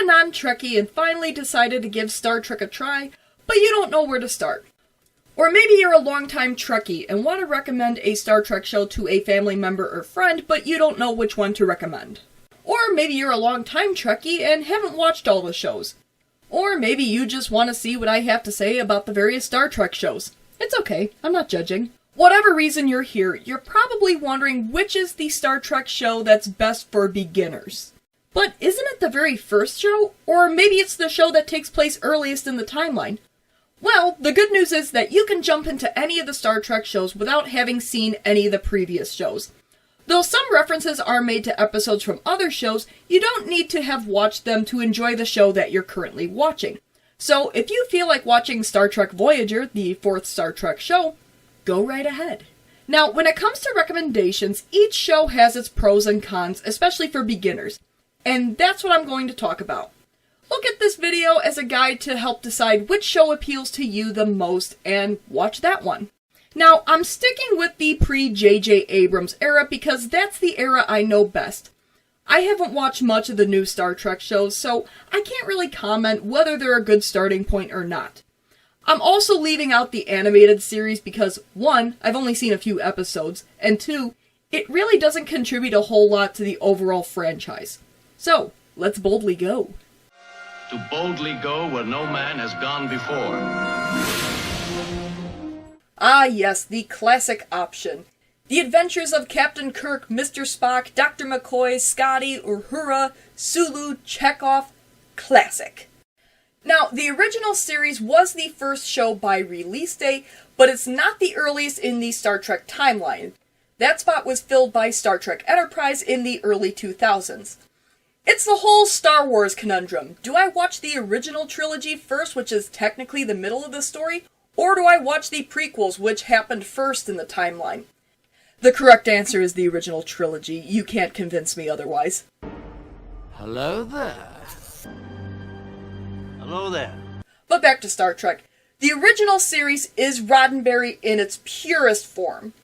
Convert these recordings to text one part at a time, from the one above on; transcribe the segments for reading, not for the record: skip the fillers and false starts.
non-Trekkie and finally decided to give Star Trek a try, but you don't know where to start. Or maybe you're a longtime Trekkie and want to recommend a Star Trek show to a family member or friend, but you don't know which one to recommend. Or maybe you're a longtime Trekkie and haven't watched all the shows. Or maybe you just want to see what I have to say about the various Star Trek shows. It's okay, I'm not judging. Whatever reason you're here, you're probably wondering which is the Star Trek show that's best for beginners. But isn't it the very first show? Or maybe it's the show that takes place earliest in the timeline? Well, the good news is that you can jump into any of the Star Trek shows without having seen any of the previous shows. Though some references are made to episodes from other shows, you don't need to have watched them to enjoy the show that you're currently watching. So if you feel like watching Star Trek Voyager, the fourth Star Trek show, go right ahead. Now, when it comes to recommendations, each show has its pros and cons, especially for beginners. And that's what I'm going to talk about. Look at this video as a guide to help decide which show appeals to you the most and watch that one. Now, I'm sticking with the pre-J.J. Abrams era because that's the era I know best. I haven't watched much of the new Star Trek shows, so I can't really comment whether they're a good starting point or not. I'm also leaving out the animated series because, 1, I've only seen a few episodes, and 2, it really doesn't contribute a whole lot to the overall franchise. So, let's boldly go. To boldly go where no man has gone before. Ah yes, the classic option. The Adventures of Captain Kirk, Mr. Spock, Dr. McCoy, Scotty, Uhura, Sulu, Chekhov. Classic. Now, the original series was the first show by release date, but it's not the earliest in the Star Trek timeline. That spot was filled by Star Trek Enterprise in the early 2000s. It's the whole Star Wars conundrum. Do I watch the original trilogy first, which is technically the middle of the story, or do I watch the prequels, which happened first in the timeline? The correct answer is the original trilogy. You can't convince me otherwise. Hello there. Hello there. But back to Star Trek. The original series is Roddenberry in its purest form.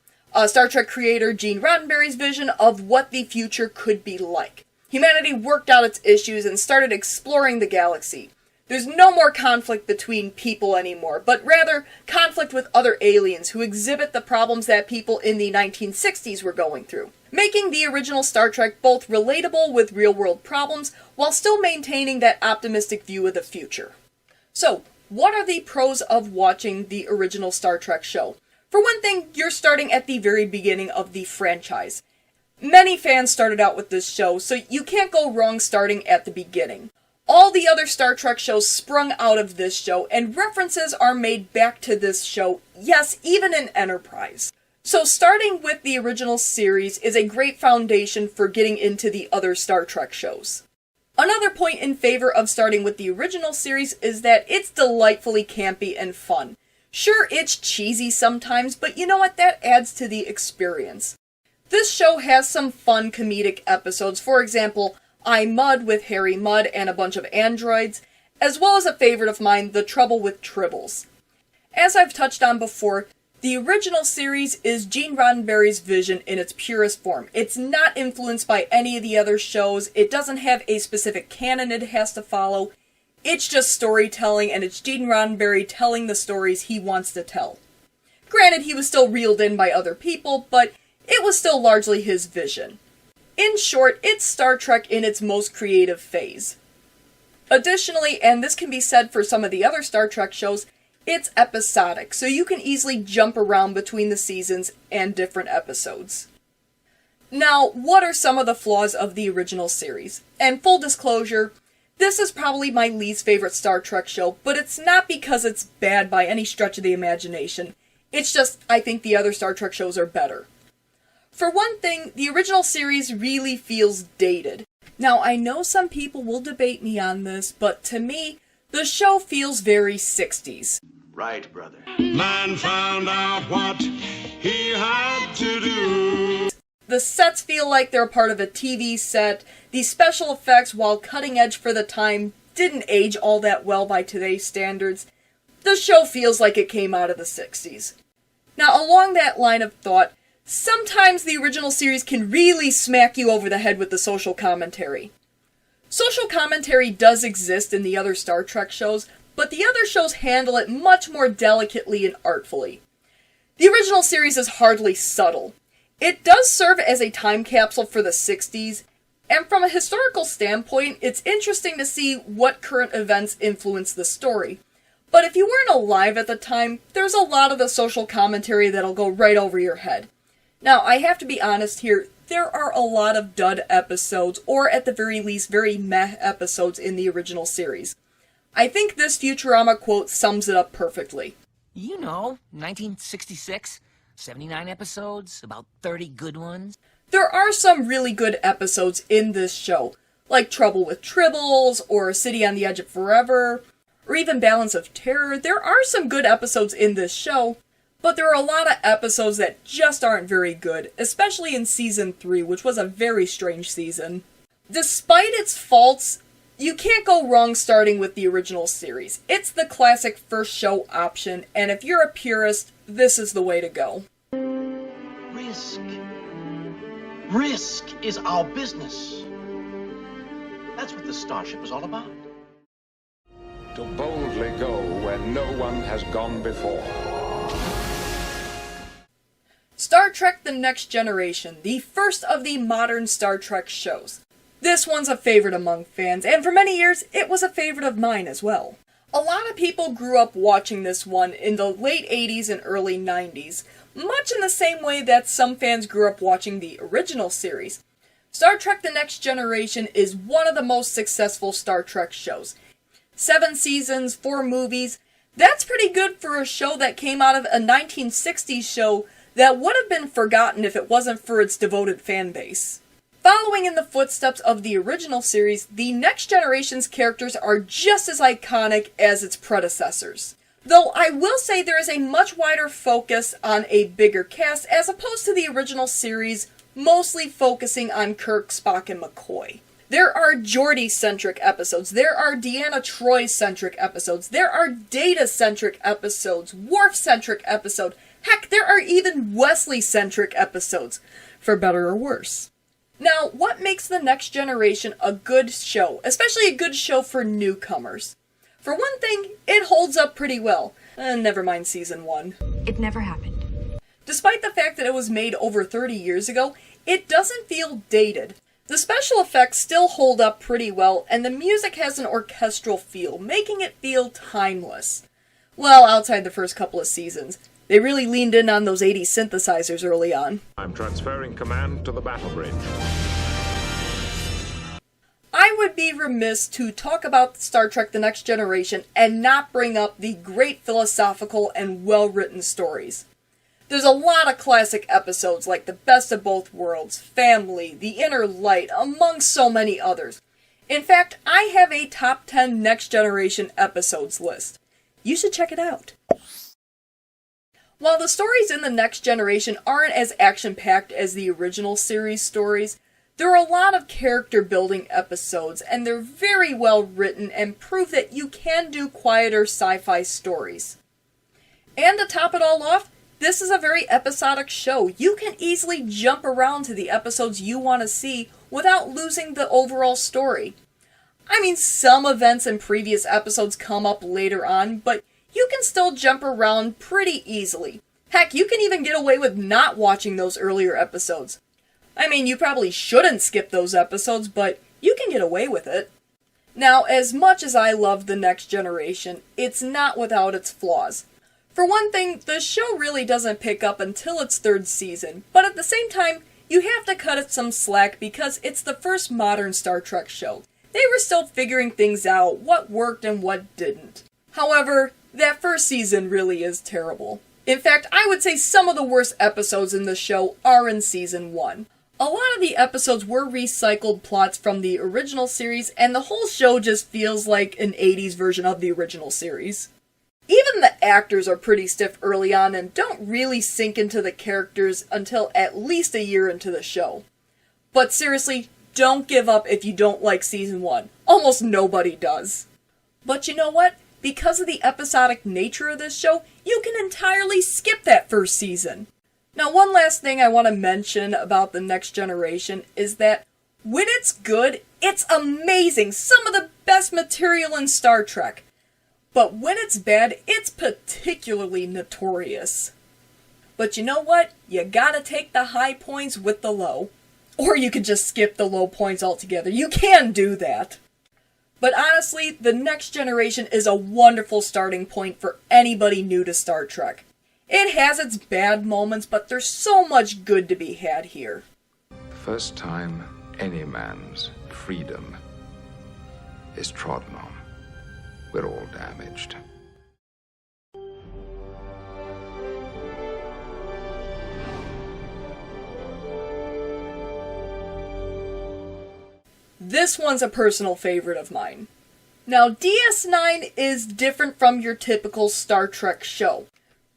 Star Trek creator Gene Roddenberry's vision of what the future could be like. Humanity worked out its issues and started exploring the galaxy. There's no more conflict between people anymore, but rather conflict with other aliens who exhibit the problems that people in the 1960s were going through, making the original Star Trek both relatable with real-world problems while still maintaining that optimistic view of the future. So, what are the pros of watching the original Star Trek show? For one thing, you're starting at the very beginning of the franchise. Many fans started out with this show, so you can't go wrong starting at the beginning. All the other Star Trek shows sprung out of this show, and references are made back to this show, yes, even in Enterprise. So starting with the original series is a great foundation for getting into the other Star Trek shows. Another point in favor of starting with the original series is that it's delightfully campy and fun. Sure, it's cheesy sometimes, but you know what? That adds to the experience. This show has some fun comedic episodes, for example, I Mud with Harry Mudd and a bunch of androids, as well as a favorite of mine, The Trouble with Tribbles. As I've touched on before, the original series is Gene Roddenberry's vision in its purest form. It's not influenced by any of the other shows, it doesn't have a specific canon it has to follow, it's just storytelling, and it's Gene Roddenberry telling the stories he wants to tell. Granted, he was still reeled in by other people, but it was still largely his vision. In short, it's Star Trek in its most creative phase. Additionally, and this can be said for some of the other Star Trek shows, it's episodic, so you can easily jump around between the seasons and different episodes. Now, what are some of the flaws of the original series? And full disclosure, this is probably my least favorite Star Trek show, but it's not because it's bad by any stretch of the imagination. It's just, I think the other Star Trek shows are better. For one thing, the original series really feels dated. Now, I know some people will debate me on this, but to me, the show feels very 60s. Right, brother. Man found out what he had to do. The sets feel like they're part of a TV set. The special effects, while cutting edge for the time, didn't age all that well by today's standards. The show feels like it came out of the 60s. Now, along that line of thought, sometimes the original series can really smack you over the head with the social commentary. Social commentary does exist in the other Star Trek shows, but the other shows handle it much more delicately and artfully. The original series is hardly subtle. It does serve as a time capsule for the 60s, and from a historical standpoint, it's interesting to see what current events influenced the story. But if you weren't alive at the time, there's a lot of the social commentary that'll go right over your head. Now, I have to be honest here, there are a lot of dud episodes, or at the very least, very meh episodes in the original series. I think this Futurama quote sums it up perfectly. 1966, 79 episodes, about 30 good ones. There are some really good episodes in this show, like Trouble with Tribbles, or City on the Edge of Forever, or even Balance of Terror. There are some good episodes in this show, but there are a lot of episodes that just aren't very good, especially in Season 3, which was a very strange season. Despite its faults, you can't go wrong starting with the original series. It's the classic first show option, and if you're a purist, this is the way to go. Risk. Risk is our business. That's what the Starship is all about. To boldly go where no one has gone before. Star Trek The Next Generation, the first of the modern Star Trek shows. This one's a favorite among fans, and for many years, it was a favorite of mine as well. A lot of people grew up watching this one in the late 80s and early 90s, much in the same way that some fans grew up watching the original series. Star Trek The Next Generation is one of the most successful Star Trek shows. 7 seasons, 4 movies. That's pretty good for a show that came out of a 1960s show that would have been forgotten if it wasn't for its devoted fan base. Following in the footsteps of the original series, the Next Generation's characters are just as iconic as its predecessors. Though I will say there is a much wider focus on a bigger cast as opposed to the original series, mostly focusing on Kirk, Spock, and McCoy. There are Geordi-centric episodes, there are Deanna Troi-centric episodes, there are Data-centric episodes, Worf-centric episodes, heck, there are even Wesley-centric episodes, for better or worse. Now, what makes The Next Generation a good show, especially a good show for newcomers? For one thing, it holds up pretty well. Never mind Season 1. It never happened. Despite the fact that it was made over 30 years ago, it doesn't feel dated. The special effects still hold up pretty well, and the music has an orchestral feel, making it feel timeless. Well, outside the first couple of seasons. They really leaned in on those 80s synthesizers early on. I'm transferring command to the battle bridge. I would be remiss to talk about Star Trek The Next Generation and not bring up the great philosophical and well-written stories. There's a lot of classic episodes like The Best of Both Worlds, Family, The Inner Light, among so many others. In fact, I have a top 10 Next Generation episodes list. You should check it out. While the stories in The Next Generation aren't as action-packed as the original series stories, there are a lot of character-building episodes, and they're very well written and prove that you can do quieter sci-fi stories. And to top it all off, this is a very episodic show. You can easily jump around to the episodes you want to see without losing the overall story. I mean, some events in previous episodes come up later on, but you can still jump around pretty easily. Heck, you can even get away with not watching those earlier episodes. I mean, you probably shouldn't skip those episodes, but you can get away with it. Now, as much as I love The Next Generation, it's not without its flaws. For one thing, the show really doesn't pick up until its 3rd season, but at the same time, you have to cut it some slack because it's the first modern Star Trek show. They were still figuring things out, what worked and what didn't. However, that first season really is terrible. In fact, I would say some of the worst episodes in the show are in Season 1. A lot of the episodes were recycled plots from the original series, and the whole show just feels like an 80s version of the original series. Even the actors are pretty stiff early on and don't really sink into the characters until at least a year into the show. But seriously, don't give up if you don't like Season 1. Almost nobody does. But you know what? Because of the episodic nature of this show, you can entirely skip that first season. Now, one last thing I want to mention about The Next Generation is that when it's good, It's amazing, some of the best material in Star Trek. But when it's bad, it's particularly notorious. But you know what? You gotta take the high points with the low. Or you could just skip the low points altogether. You can do that. But honestly, The Next Generation is a wonderful starting point for anybody new to Star Trek. It has its bad moments, but there's so much good to be had here. The first time any man's freedom is trodden on, we're all damaged. This one's a personal favorite of mine. Now, DS9 is different from your typical Star Trek show.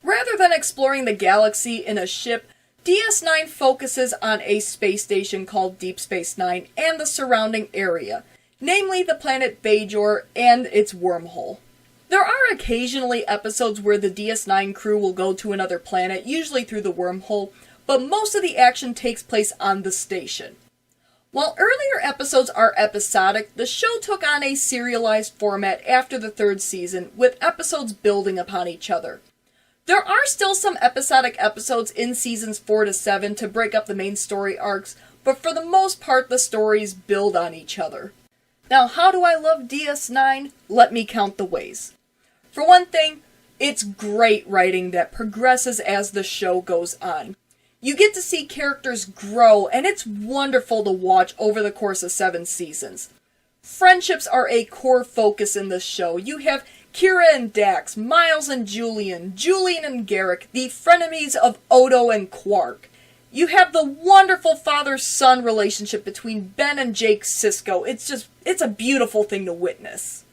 Rather than exploring the galaxy in a ship, DS9 focuses on a space station called Deep Space Nine and the surrounding area, namely the planet Voyager and its wormhole. There are occasionally episodes where the DS9 crew will go to another planet, usually through the wormhole, but most of the action takes place on the station. While earlier episodes are episodic, the show took on a serialized format after the third season, with episodes building upon each other. There are still some episodic episodes in seasons 4 to 7 to break up the main story arcs, but for the most part the stories build on each other. Now, how do I love DS9? Let me count the ways. For one thing, it's great writing that progresses as the show goes on. You get to see characters grow, and it's wonderful to watch over the course of 7 seasons. Friendships are a core focus in this show. You have Kira and Dax, Miles and Julian, Julian and Garrick, the frenemies of Odo and Quark. You have the wonderful father-son relationship between Ben and Jake Sisko. It's a beautiful thing to witness.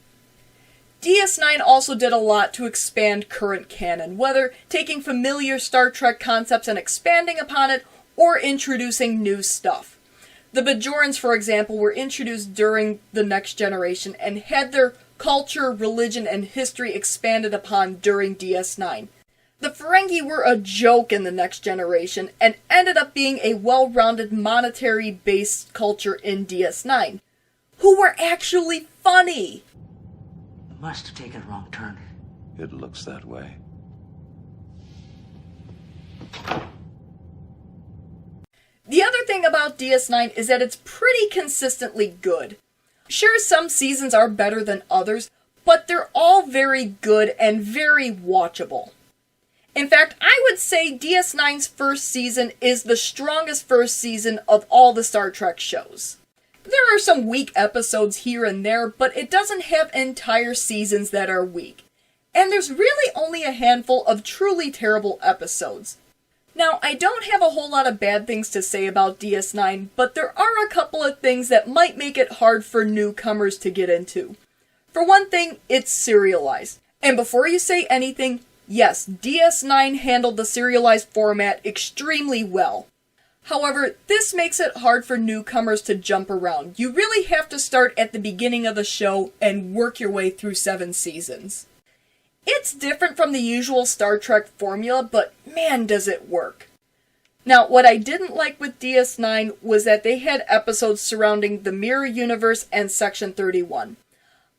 DS9 also did a lot to expand current canon, whether taking familiar Star Trek concepts and expanding upon it, or introducing new stuff. The Bajorans, for example, were introduced during The Next Generation and had their culture, religion, and history expanded upon during DS9. The Ferengi were a joke in The Next Generation and ended up being a well-rounded monetary-based culture in DS9, who were actually funny. Must have taken a wrong turn. It looks that way. The other thing about DS9 is that it's pretty consistently good. Sure, some seasons are better than others, but they're all very good and very watchable. In fact, I would say DS9's first season is the strongest first season of all the Star Trek shows. There are some weak episodes here and there, but it doesn't have entire seasons that are weak. And there's really only a handful of truly terrible episodes. Now, I don't have a whole lot of bad things to say about DS9, but there are a couple of things that might make it hard for newcomers to get into. For one thing, it's serialized. And before you say anything, yes, DS9 handled the serialized format extremely well. However, this makes it hard for newcomers to jump around. You really have to start at the beginning of the show and work your way through 7 seasons. It's different from the usual Star Trek formula, but man does it work. Now, what I didn't like with DS9 was that they had episodes surrounding the Mirror Universe and Section 31.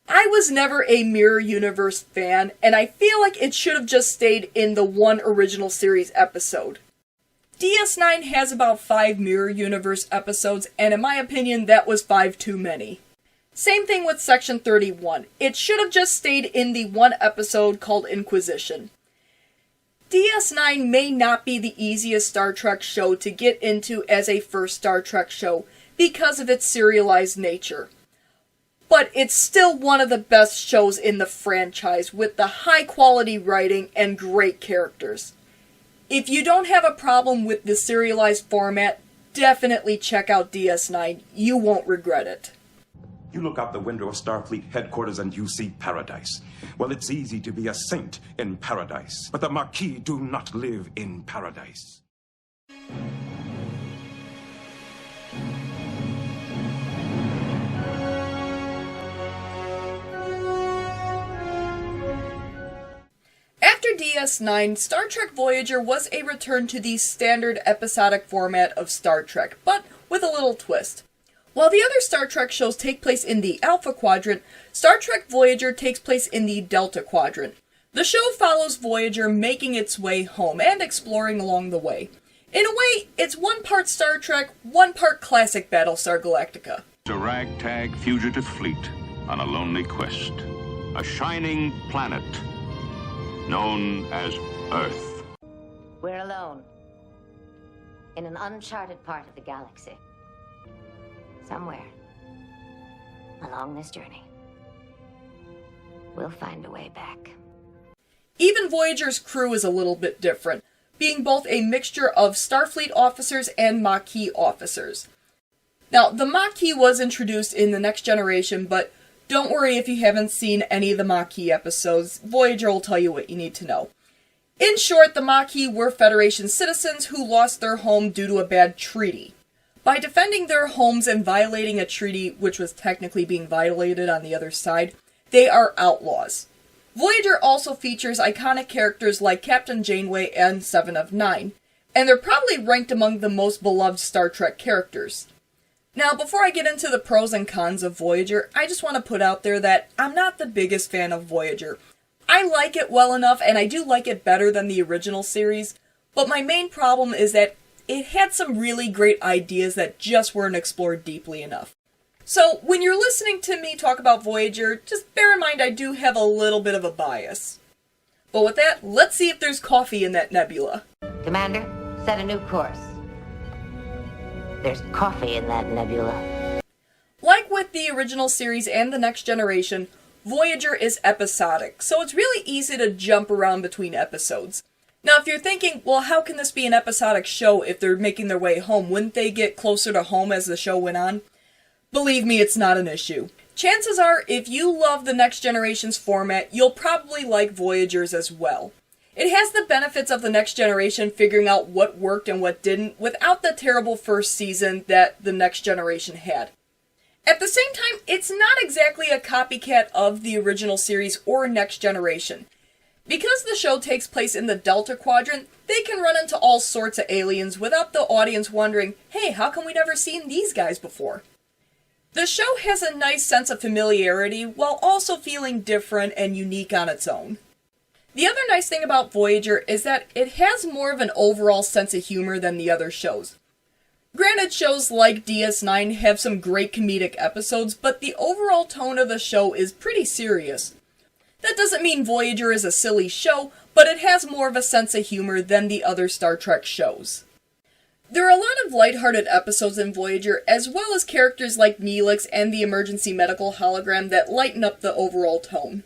I was never a Mirror Universe fan, and I feel like it should have just stayed in the one original series episode. DS9 has about 5 Mirror Universe episodes, and in my opinion, that was 5 too many. Same thing with Section 31. It should have just stayed in the one episode called Inquisition. DS9 may not be the easiest Star Trek show to get into as a first Star Trek show because of its serialized nature. But it's still one of the best shows in the franchise with the high quality writing and great characters. If you don't have a problem with the serialized format, definitely check out DS9. You won't regret it. You look out the window of Starfleet headquarters and you see paradise. Well, it's easy to be a saint in paradise, but the Maquis do not live in paradise. After DS9, Star Trek Voyager was a return to the standard episodic format of Star Trek, but with a little twist. While the other Star Trek shows take place in the Alpha Quadrant, Star Trek Voyager takes place in the Delta Quadrant. The show follows Voyager making its way home and exploring along the way. In a way, it's one part Star Trek, one part classic Battlestar Galactica. A ragtag fugitive fleet on a lonely quest. A shining planet known as Earth. We're alone. In an uncharted part of the galaxy. Somewhere. Along this journey. We'll find a way back. Even Voyager's crew is a little bit different, being both a mixture of Starfleet officers and Maquis officers. Now, the Maquis was introduced in The Next Generation, but don't worry if you haven't seen any of the Maquis episodes. Voyager will tell you what you need to know. In short, the Maquis were Federation citizens who lost their home due to a bad treaty. By defending their homes and violating a treaty which was technically being violated on the other side, they are outlaws. Voyager also features iconic characters like Captain Janeway and Seven of Nine, and they're probably ranked among the most beloved Star Trek characters. Now, before I get into the pros and cons of Voyager, I just want to put out there that I'm not the biggest fan of Voyager. I like it well enough, and I do like it better than the original series, but my main problem is that it had some really great ideas that just weren't explored deeply enough. So, when you're listening to me talk about Voyager, just bear in mind I do have a little bit of a bias. But with that, let's see if there's coffee in that nebula. Commander, set a new course. There's coffee in that nebula. Like with the original series and The Next Generation, Voyager is episodic, so it's really easy to jump around between episodes. Now, if you're thinking, well, how can this be an episodic show if they're making their way home? Wouldn't they get closer to home as the show went on? Believe me, it's not an issue. Chances are, if you love The Next Generation's format, you'll probably like Voyager's as well. It has the benefits of The Next Generation figuring out what worked and what didn't without the terrible first season that The Next Generation had. At the same time, it's not exactly a copycat of the original series or Next Generation. Because the show takes place in the Delta Quadrant, they can run into all sorts of aliens without the audience wondering, hey, how come we never seen these guys before? The show has a nice sense of familiarity while also feeling different and unique on its own. The other nice thing about Voyager is that it has more of an overall sense of humor than the other shows. Granted, shows like DS9 have some great comedic episodes, but the overall tone of the show is pretty serious. That doesn't mean Voyager is a silly show, but it has more of a sense of humor than the other Star Trek shows. There are a lot of lighthearted episodes in Voyager, as well as characters like Neelix and the emergency medical hologram that lighten up the overall tone.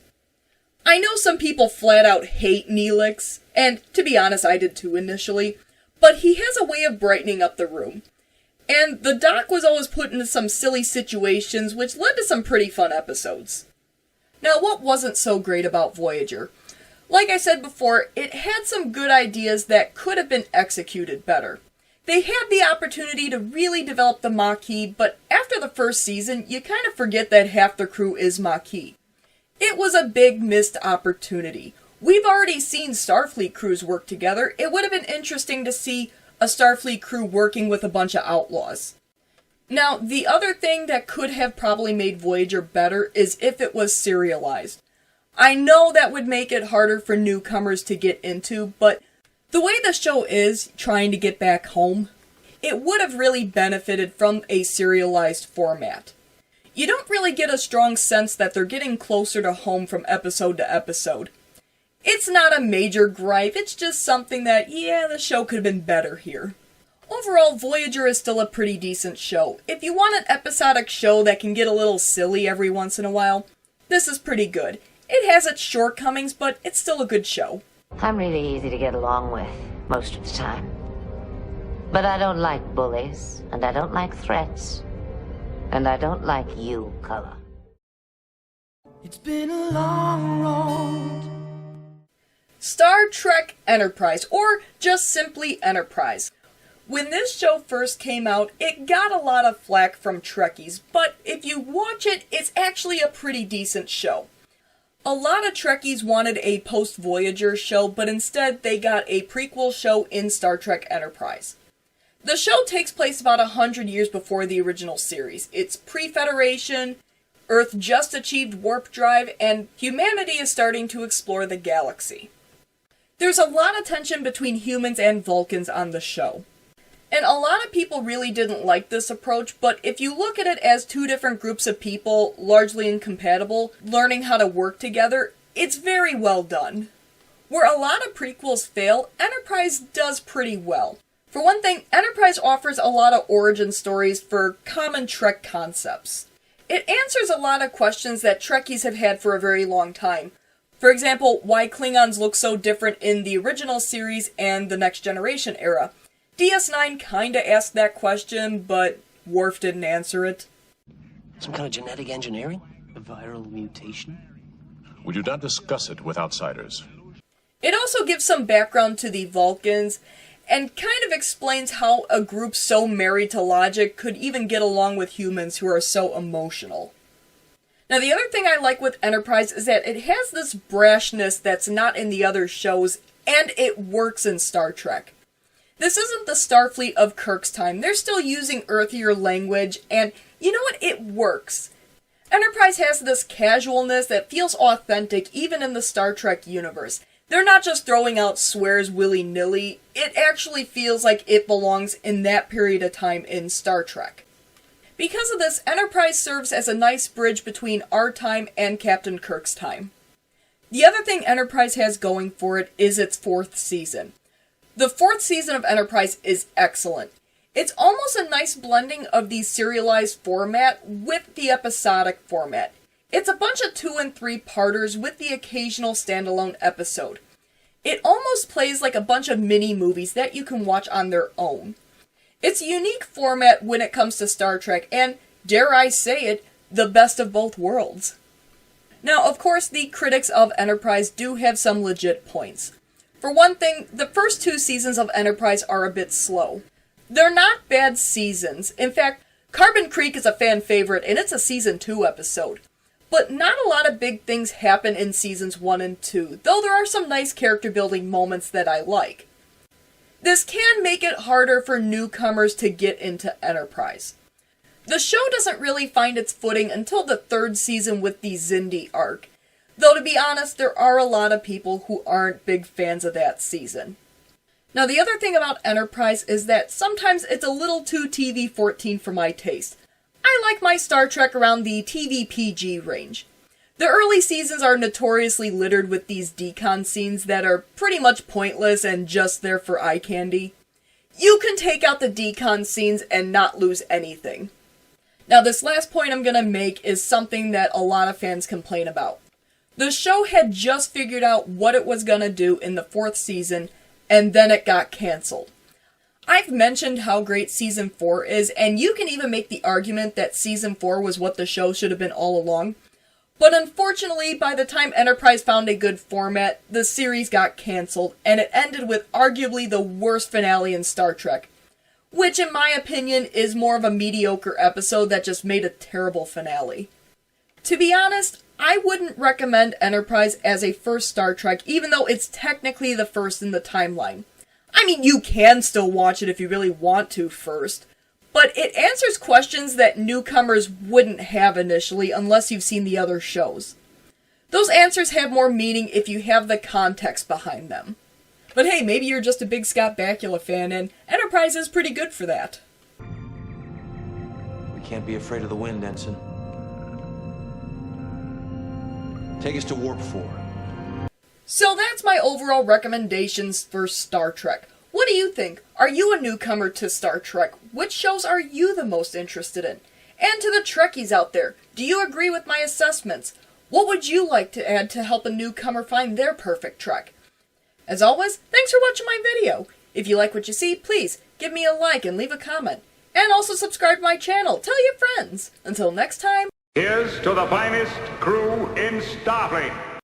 I know some people flat out hate Neelix, and to be honest, I did too initially, but he has a way of brightening up the room. And the Doc was always put into some silly situations, which led to some pretty fun episodes. Now, what wasn't so great about Voyager? Like I said before, it had some good ideas that could have been executed better. They had the opportunity to really develop the Maquis, but after the first season, you kind of forget that half the crew is Maquis. It was a big missed opportunity. We've already seen Starfleet crews work together. It would have been interesting to see a Starfleet crew working with a bunch of outlaws. Now, the other thing that could have probably made Voyager better is if it was serialized. I know that would make it harder for newcomers to get into, but the way the show is trying to get back home, it would have really benefited from a serialized format. You don't really get a strong sense that they're getting closer to home from episode to episode. It's not a major gripe, it's just something that, yeah, the show could have been better here. Overall, Voyager is still a pretty decent show. If you want an episodic show that can get a little silly every once in a while, this is pretty good. It has its shortcomings, but it's still a good show. I'm really easy to get along with, most of the time. But I don't like bullies, and I don't like threats. And I don't like you, Cullen. It's been a long road. Star Trek Enterprise, or just simply Enterprise. When this show first came out, it got a lot of flack from Trekkies, but if you watch it, it's actually a pretty decent show. A lot of Trekkies wanted a post-Voyager show, but instead they got a prequel show in Star Trek Enterprise. The show takes place about 100 years before the original series. It's pre-Federation, Earth just achieved warp drive, and humanity is starting to explore the galaxy. There's a lot of tension between humans and Vulcans on the show. And a lot of people really didn't like this approach, but if you look at it as two different groups of people, largely incompatible, learning how to work together, it's very well done. Where a lot of prequels fail, Enterprise does pretty well. For one thing, Enterprise offers a lot of origin stories for common Trek concepts. It answers a lot of questions that Trekkies have had for a very long time. For example, why Klingons look so different in the original series and the Next Generation era. DS9 kinda asked that question, but Worf didn't answer it. Some kind of genetic engineering? A viral mutation? We do not discuss it with outsiders. It also gives some background to the Vulcans, and kind of explains how a group so married to logic could even get along with humans who are so emotional. Now, the other thing I like with Enterprise is that it has this brashness that's not in the other shows, and it works in Star Trek. This isn't the Starfleet of Kirk's time. They're still using earthier language, and you know what? It works. Enterprise has this casualness that feels authentic even in the Star Trek universe. They're not just throwing out swears willy-nilly. It actually feels like it belongs in that period of time in Star Trek. Because of this, Enterprise serves as a nice bridge between our time and Captain Kirk's time. The other thing Enterprise has going for it is its 4th season. The 4th season of Enterprise is excellent. It's almost a nice blending of the serialized format with the episodic format. It's a bunch of 2 and 3 parters with the occasional standalone episode. It almost plays like a bunch of mini-movies that you can watch on their own. It's a unique format when it comes to Star Trek, and, dare I say it, the best of both worlds. Now, of course, the critics of Enterprise do have some legit points. For one thing, the first 2 seasons of Enterprise are a bit slow. They're not bad seasons. In fact, Carbon Creek is a fan favorite, and it's a season 2 episode. But not a lot of big things happen in seasons 1 and 2, though there are some nice character building moments that I like. This can make it harder for newcomers to get into Enterprise. The show doesn't really find its footing until the 3rd season with the Xindi arc, though to be honest, there are a lot of people who aren't big fans of that season. Now, the other thing about Enterprise is that sometimes it's a little too TV-14 for my taste. I like my Star Trek around the TV PG range. The early seasons are notoriously littered with these decon scenes that are pretty much pointless and just there for eye candy. You can take out the decon scenes and not lose anything. Now, this last point I'm gonna make is something that a lot of fans complain about. The show had just figured out what it was gonna do in the 4th season, and then it got cancelled. I've mentioned how great Season 4 is, and you can even make the argument that Season 4 was what the show should have been all along. But unfortunately, by the time Enterprise found a good format, the series got cancelled, and it ended with arguably the worst finale in Star Trek. Which, in my opinion, is more of a mediocre episode that just made a terrible finale. To be honest, I wouldn't recommend Enterprise as a first Star Trek, even though it's technically the first in the timeline. I mean, you can still watch it if you really want to first, but it answers questions that newcomers wouldn't have initially unless you've seen the other shows. Those answers have more meaning if you have the context behind them. But hey, maybe you're just a big Scott Bakula fan, and Enterprise is pretty good for that. We can't be afraid of the wind, Ensign. Take us to Warp 4. So that's my overall recommendations for Star Trek. What do you think? Are you a newcomer to Star Trek? Which shows are you the most interested in? And to the Trekkies out there, do you agree with my assessments? What would you like to add to help a newcomer find their perfect Trek? As always, thanks for watching my video. If you like what you see, please give me a like and leave a comment. And also subscribe to my channel. Tell your friends. Until next time. Here's to the finest crew in Starfleet.